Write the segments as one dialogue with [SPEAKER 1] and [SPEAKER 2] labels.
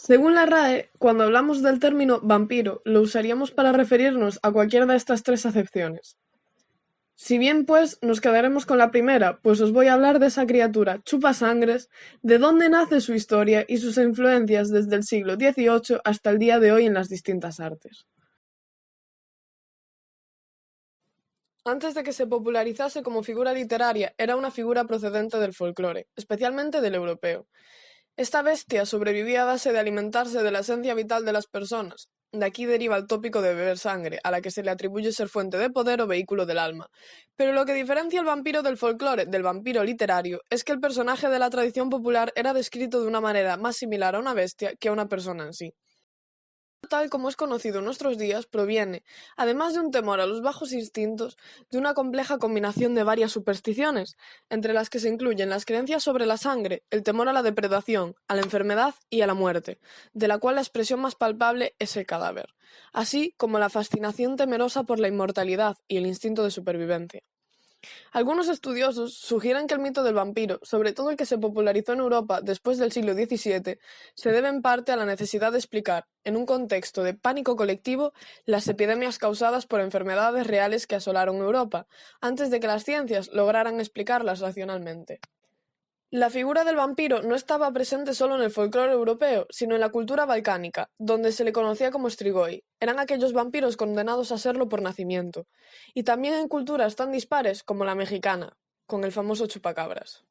[SPEAKER 1] Según la RAE, cuando hablamos del término vampiro, lo usaríamos para referirnos a cualquiera de estas tres acepciones. Si bien, pues, nos quedaremos con la primera, pues os voy a hablar de esa criatura chupasangres, de dónde nace su historia y sus influencias desde el siglo XVIII hasta el día de hoy en las distintas artes. Antes de que se popularizase como figura literaria, era una figura procedente del folclore, especialmente del europeo. Esta bestia sobrevivía a base de alimentarse de la esencia vital de las personas. De aquí deriva el tópico de beber sangre, a la que se le atribuye ser fuente de poder o vehículo del alma. Pero lo que diferencia al vampiro del folclore del vampiro literario es que el personaje de la tradición popular era descrito de una manera más similar a una bestia que a una persona en sí. Tal como es conocido en nuestros días, proviene, además de un temor a los bajos instintos, de una compleja combinación de varias supersticiones, entre las que se incluyen las creencias sobre la sangre, el temor a la depredación, a la enfermedad y a la muerte, de la cual la expresión más palpable es el cadáver, así como la fascinación temerosa por la inmortalidad y el instinto de supervivencia. Algunos estudiosos sugieren que el mito del vampiro, sobre todo el que se popularizó en Europa después del siglo XVII, se debe en parte a la necesidad de explicar, en un contexto de pánico colectivo, las epidemias causadas por enfermedades reales que asolaron Europa, antes de que las ciencias lograran explicarlas racionalmente. La figura del vampiro no estaba presente solo en el folclore europeo, sino en la cultura balcánica, donde se le conocía como strigoi. Eran aquellos vampiros condenados a serlo por nacimiento. Y también en culturas tan dispares como la mexicana, con el famoso chupacabras.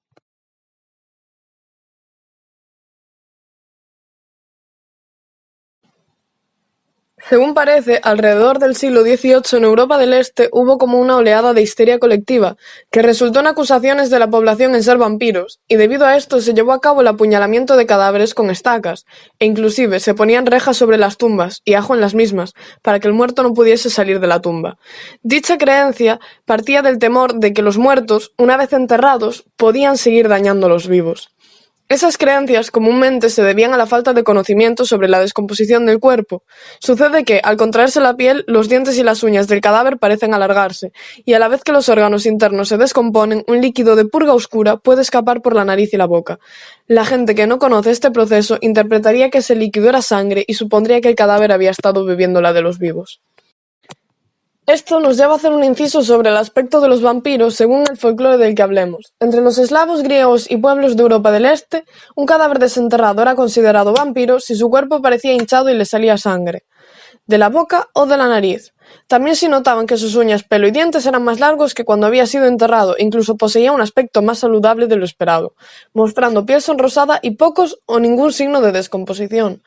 [SPEAKER 1] Según parece, alrededor del siglo XVIII en Europa del Este hubo como una oleada de histeria colectiva, que resultó en acusaciones de la población en ser vampiros, y debido a esto se llevó a cabo el apuñalamiento de cadáveres con estacas, e inclusive se ponían rejas sobre las tumbas y ajo en las mismas, para que el muerto no pudiese salir de la tumba. Dicha creencia partía del temor de que los muertos, una vez enterrados, podían seguir dañando a los vivos. Esas creencias comúnmente se debían a la falta de conocimiento sobre la descomposición del cuerpo. Sucede que, al contraerse la piel, los dientes y las uñas del cadáver parecen alargarse, y a la vez que los órganos internos se descomponen, un líquido de purga oscura puede escapar por la nariz y la boca. La gente que no conoce este proceso interpretaría que ese líquido era sangre y supondría que el cadáver había estado bebiendo la de los vivos. Esto nos lleva a hacer un inciso sobre el aspecto de los vampiros según el folclore del que hablemos. Entre los eslavos, griegos y pueblos de Europa del Este, un cadáver desenterrado era considerado vampiro si su cuerpo parecía hinchado y le salía sangre, de la boca o de la nariz. También se notaban que sus uñas, pelo y dientes eran más largos que cuando había sido enterrado, incluso poseía un aspecto más saludable de lo esperado, mostrando piel sonrosada y pocos o ningún signo de descomposición.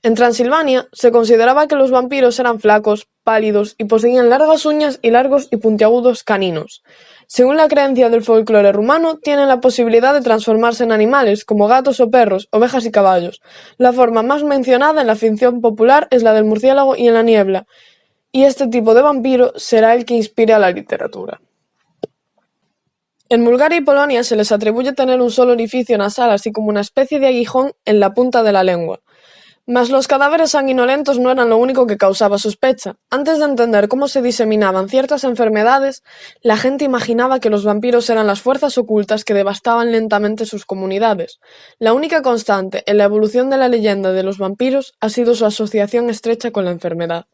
[SPEAKER 1] En Transilvania se consideraba que los vampiros eran flacos, pálidos y poseían largas uñas y largos y puntiagudos caninos. Según la creencia del folclore rumano, tienen la posibilidad de transformarse en animales como gatos o perros, ovejas y caballos. La forma más mencionada en la ficción popular es la del murciélago y en la niebla, y este tipo de vampiro será el que inspire a la literatura. En Bulgaria y Polonia se les atribuye tener un solo orificio nasal así como una especie de aguijón en la punta de la lengua. Mas los cadáveres sanguinolentos no eran lo único que causaba sospecha. Antes de entender cómo se diseminaban ciertas enfermedades, la gente imaginaba que los vampiros eran las fuerzas ocultas que devastaban lentamente sus comunidades. La única constante en la evolución de la leyenda de los vampiros ha sido su asociación estrecha con la enfermedad.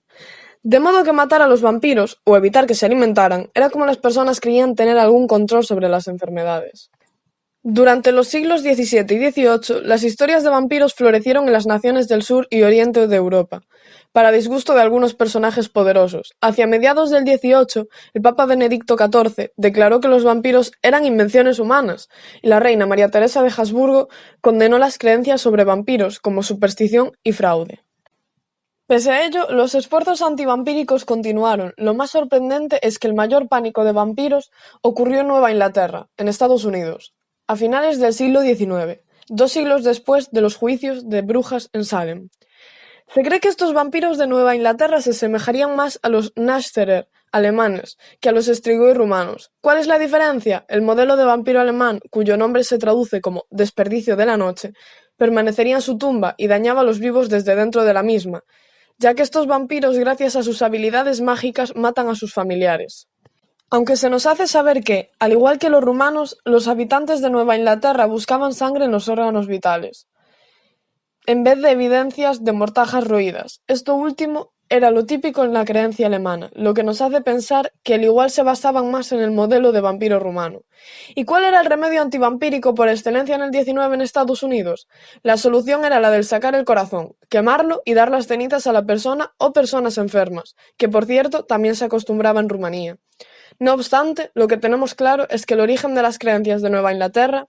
[SPEAKER 1] De modo que matar a los vampiros, o evitar que se alimentaran, era como las personas creían tener algún control sobre las enfermedades. Durante los siglos XVII y XVIII, las historias de vampiros florecieron en las naciones del sur y oriente de Europa, para disgusto de algunos personajes poderosos. Hacia mediados del XVIII, el Papa Benedicto XIV declaró que los vampiros eran invenciones humanas, y la reina María Teresa de Habsburgo condenó las creencias sobre vampiros como superstición y fraude. Pese a ello, los esfuerzos antivampíricos continuaron. Lo más sorprendente es que el mayor pánico de vampiros ocurrió en Nueva Inglaterra, en Estados Unidos, a finales del siglo XIX, 2 siglos después de los juicios de brujas en Salem. Se cree que estos vampiros de Nueva Inglaterra se asemejarían más a los Nachtsterer alemanes que a los Strigoi rumanos. ¿Cuál es la diferencia? El modelo de vampiro alemán, cuyo nombre se traduce como desperdicio de la noche, permanecería en su tumba y dañaba a los vivos desde dentro de la misma, ya que estos vampiros, gracias a sus habilidades mágicas, matan a sus familiares. Aunque se nos hace saber que, al igual que los rumanos, los habitantes de Nueva Inglaterra buscaban sangre en los órganos vitales. en vez de evidencias de mortajas roídas. Esto último era lo típico en la creencia alemana, lo que nos hace pensar que al igual se basaban más en el modelo de vampiro rumano. ¿Y cuál era el remedio antivampírico por excelencia en el 19 en Estados Unidos? La solución era la del sacar el corazón, quemarlo y dar las cenizas a la persona o personas enfermas, que por cierto también se acostumbraba en Rumanía. No obstante, lo que tenemos claro es que el origen de las creencias de Nueva Inglaterra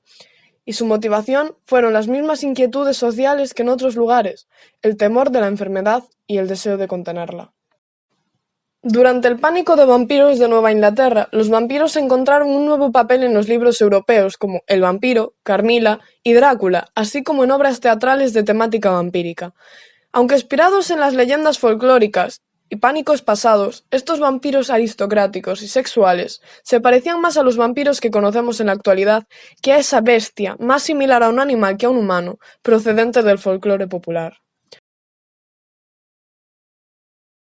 [SPEAKER 1] y su motivación fueron las mismas inquietudes sociales que en otros lugares, el temor de la enfermedad y el deseo de contenerla. Durante el pánico de vampiros de Nueva Inglaterra, los vampiros encontraron un nuevo papel en los libros europeos como El vampiro, Carmila y Drácula, así como en obras teatrales de temática vampírica. Aunque inspirados en las leyendas folclóricas y pánicos pasados, estos vampiros aristocráticos y sexuales se parecían más a los vampiros que conocemos en la actualidad que a esa bestia, más similar a un animal que a un humano, procedente del folclore popular.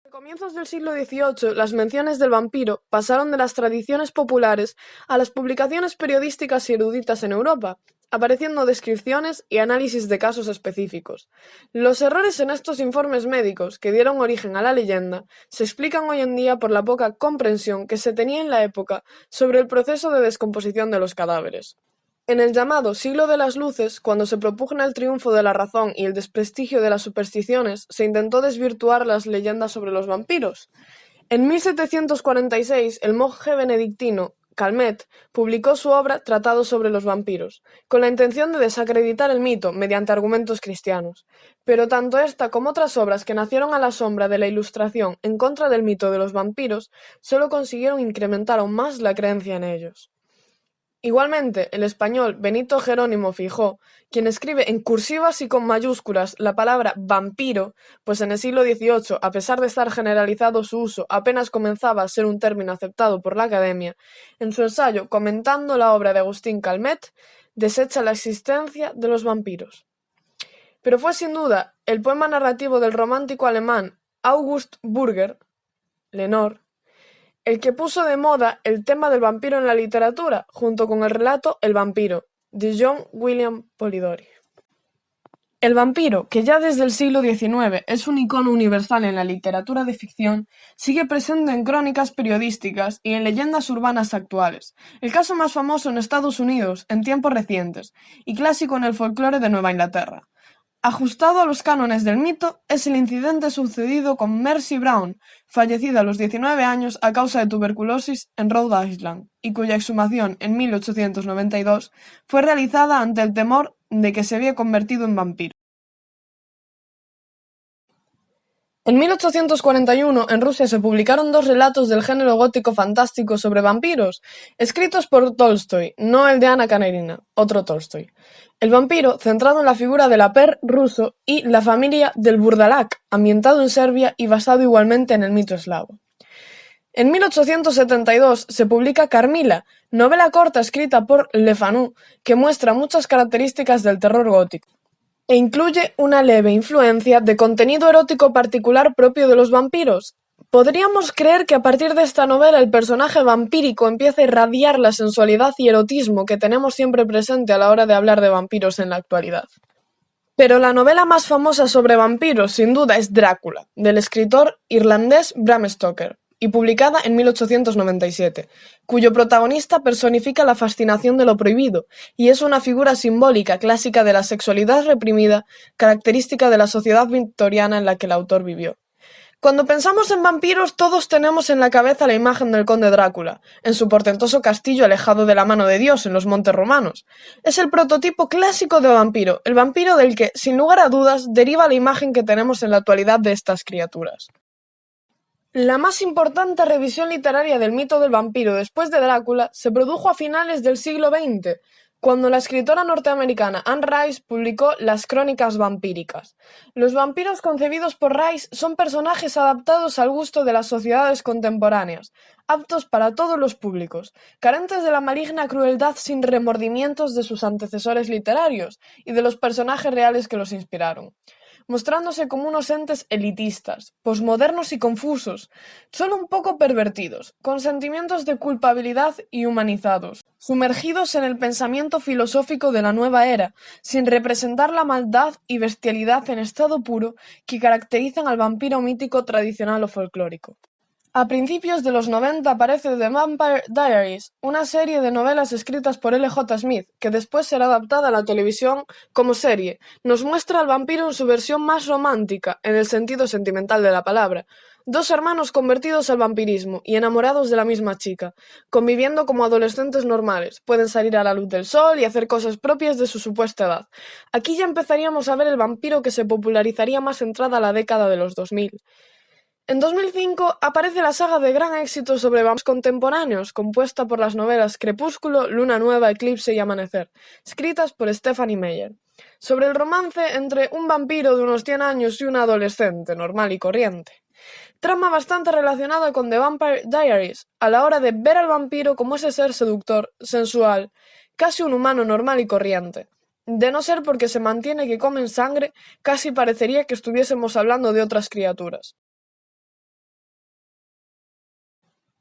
[SPEAKER 1] A comienzos del siglo XVIII, las menciones del vampiro pasaron de las tradiciones populares a las publicaciones periodísticas y eruditas en Europa, apareciendo descripciones y análisis de casos específicos. Los errores en estos informes médicos que dieron origen a la leyenda se explican hoy en día por la poca comprensión que se tenía en la época sobre el proceso de descomposición de los cadáveres. En el llamado Siglo de las Luces, cuando se propugna el triunfo de la razón y el desprestigio de las supersticiones, se intentó desvirtuar las leyendas sobre los vampiros. En 1746, el monje benedictino Calmet publicó su obra Tratado sobre los vampiros, con la intención de desacreditar el mito mediante argumentos cristianos. Pero tanto esta como otras obras que nacieron a la sombra de la Ilustración en contra del mito de los vampiros solo consiguieron incrementar aún más la creencia en ellos. Igualmente, el español Benito Jerónimo Fijó, quien escribe en cursivas y con mayúsculas la palabra vampiro, pues en el siglo XVIII, a pesar de estar generalizado su uso, apenas comenzaba a ser un término aceptado por la Academia, en su ensayo comentando la obra de Agustín Calmet, desecha la existencia de los vampiros. Pero fue sin duda el poema narrativo del romántico alemán August Burger, Lenore, el que puso de moda el tema del vampiro en la literatura, junto con el relato El vampiro, de John William Polidori. El vampiro, que ya desde el siglo XIX es un icono universal en la literatura de ficción, sigue presente en crónicas periodísticas y en leyendas urbanas actuales, el caso más famoso en Estados Unidos en tiempos recientes, y clásico en el folclore de Nueva Inglaterra. Ajustado a los cánones del mito, es el incidente sucedido con Mercy Brown, fallecida a los 19 años a causa de tuberculosis en Rhode Island, y cuya exhumación en 1892 fue realizada ante el temor de que se había convertido en vampiro. En 1841, en Rusia se publicaron dos relatos del género gótico fantástico sobre vampiros, escritos por Tolstoy, no el de Ana Karenina, otro Tolstoy. El vampiro, centrado en la figura del Aper ruso y la familia del Burdalak, ambientado en Serbia y basado igualmente en el mito eslavo. En 1872 se publica Carmila, novela corta escrita por Le Fanu, que muestra muchas características del terror gótico e incluye una leve influencia de contenido erótico particular propio de los vampiros. Podríamos creer que a partir de esta novela el personaje vampírico empieza a irradiar la sensualidad y erotismo que tenemos siempre presente a la hora de hablar de vampiros en la actualidad. Pero la novela más famosa sobre vampiros, sin duda, es Drácula, del escritor irlandés Bram Stoker, y publicada en 1897, cuyo protagonista personifica la fascinación de lo prohibido, y es una figura simbólica clásica de la sexualidad reprimida, característica de la sociedad victoriana en la que el autor vivió. Cuando pensamos en vampiros, todos tenemos en la cabeza la imagen del conde Drácula, en su portentoso castillo alejado de la mano de Dios en los montes romanos. Es el prototipo clásico de vampiro, el vampiro del que, sin lugar a dudas, deriva la imagen que tenemos en la actualidad de estas criaturas. La más importante revisión literaria del mito del vampiro después de Drácula se produjo a finales del siglo XX, cuando la escritora norteamericana Anne Rice publicó Las Crónicas Vampíricas. Los vampiros concebidos por Rice son personajes adaptados al gusto de las sociedades contemporáneas, aptos para todos los públicos, carentes de la maligna crueldad sin remordimientos de sus antecesores literarios y de los personajes reales que los inspiraron. mostrándose como unos entes elitistas, posmodernos y confusos, solo un poco pervertidos, con sentimientos de culpabilidad y humanizados, sumergidos en el pensamiento filosófico de la nueva era, sin representar la maldad y bestialidad en estado puro que caracterizan al vampiro mítico tradicional o folclórico. A principios de los 90 aparece The Vampire Diaries, una serie de novelas escritas por L. J. Smith, que después será adaptada a la televisión como serie. Nos muestra al vampiro en su versión más romántica, en el sentido sentimental de la palabra. Dos hermanos convertidos al vampirismo y enamorados de la misma chica, conviviendo como adolescentes normales, pueden salir a la luz del sol y hacer cosas propias de su supuesta edad. Aquí ya empezaríamos a ver el vampiro que se popularizaría más entrada la década de los 2000. En 2005 aparece la saga de gran éxito sobre vampiros contemporáneos, compuesta por las novelas Crepúsculo, Luna Nueva, Eclipse y Amanecer, escritas por Stephanie Meyer, sobre el romance entre un vampiro de unos 100 años y un adolescente normal y corriente. Trama bastante relacionada con The Vampire Diaries, a la hora de ver al vampiro como ese ser seductor, sensual, casi un humano normal y corriente. De no ser porque se mantiene que comen sangre, casi parecería que estuviésemos hablando de otras criaturas.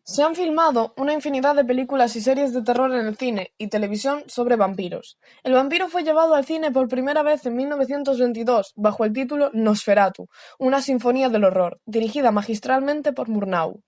[SPEAKER 1] Se han filmado una infinidad de películas y series de terror en el cine y televisión sobre vampiros. El vampiro fue llevado al cine por primera vez en 1922 bajo el título Nosferatu, una sinfonía del horror, dirigida magistralmente por Murnau.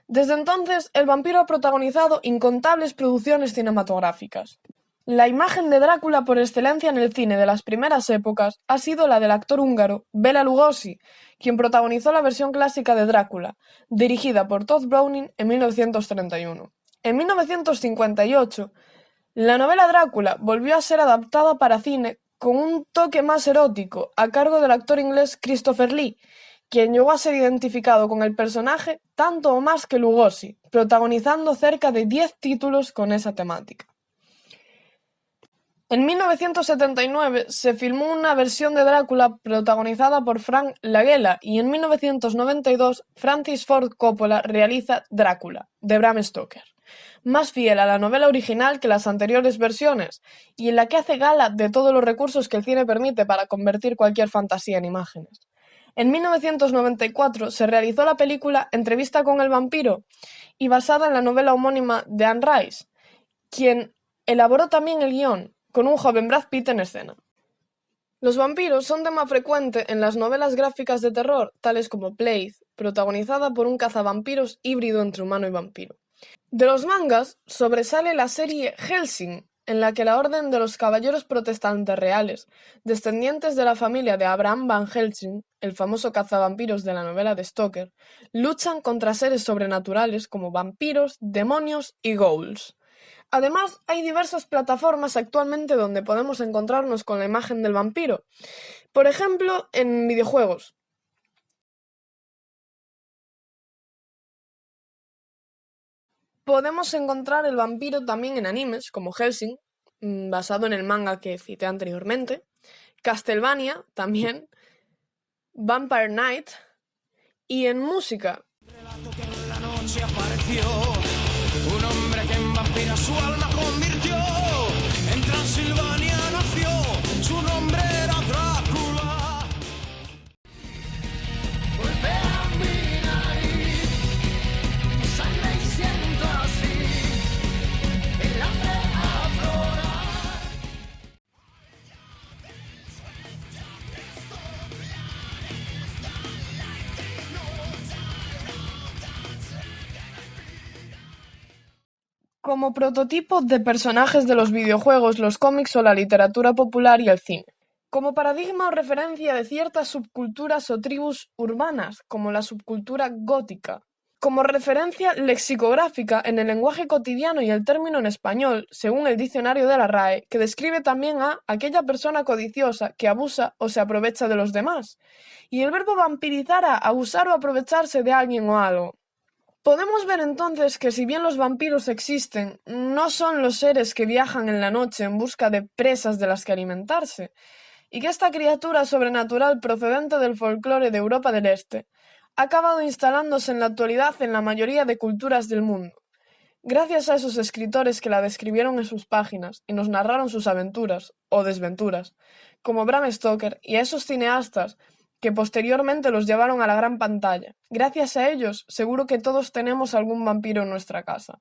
[SPEAKER 1] Desde entonces, el vampiro ha protagonizado incontables producciones cinematográficas. La imagen de Drácula por excelencia en el cine de las primeras épocas ha sido la del actor húngaro Bela Lugosi, quien protagonizó la versión clásica de Drácula, dirigida por Tod Browning en 1931. En 1958, la novela Drácula volvió a ser adaptada para cine con un toque más erótico, a cargo del actor inglés Christopher Lee, quien llegó a ser identificado con el personaje tanto o más que Lugosi, protagonizando cerca de 10 títulos con esa temática. En 1979 se filmó una versión de Drácula protagonizada por Frank Langella y en 1992 Francis Ford Coppola realiza Drácula, de Bram Stoker, más fiel a la novela original que las anteriores versiones y en la que hace gala de todos los recursos que el cine permite para convertir cualquier fantasía en imágenes. En 1994 se realizó la película Entrevista con el vampiro y basada en la novela homónima de Anne Rice, quien elaboró también el guión, con un joven Brad Pitt en escena. Los vampiros son tema frecuente en las novelas gráficas de terror, tales como Blade, protagonizada por un cazavampiros híbrido entre humano y vampiro. De los mangas, sobresale la serie Hellsing, en la que la Orden de los Caballeros Protestantes Reales, descendientes de la familia de Abraham Van Helsing, el famoso cazavampiros de la novela de Stoker, luchan contra seres sobrenaturales como vampiros, demonios y ghouls. Además, hay diversas plataformas actualmente donde podemos encontrarnos con la imagen del vampiro. Por ejemplo, en videojuegos. Podemos encontrar el vampiro también en animes, como Hellsing, basado en el manga que cité anteriormente. Castlevania, también. Vampire Knight. Y en música.
[SPEAKER 2] Relato que en la noche apareció un hombre que en vampira su alma convirtió. En Transilvania nació, su nombre era Drácula. Golpea mi nariz, sangre y siento así el hambre aflora.
[SPEAKER 1] Como prototipo de personajes de los videojuegos, los cómics o la literatura popular y el cine. Como paradigma o referencia de ciertas subculturas o tribus urbanas, como la subcultura gótica. Como referencia lexicográfica en el lenguaje cotidiano y el término en español, según el diccionario de la RAE, que describe también a aquella persona codiciosa que abusa o se aprovecha de los demás. Y el verbo vampirizar a abusar o aprovecharse de alguien o algo. Podemos ver entonces que si bien los vampiros existen, no son los seres que viajan en la noche en busca de presas de las que alimentarse, y que esta criatura sobrenatural procedente del folclore de Europa del Este ha acabado instalándose en la actualidad en la mayoría de culturas del mundo, gracias a esos escritores que la describieron en sus páginas y nos narraron sus aventuras o desventuras, como Bram Stoker, y a esos cineastas que posteriormente los llevaron a la gran pantalla. Gracias a ellos, seguro que todos tenemos algún vampiro en nuestra casa.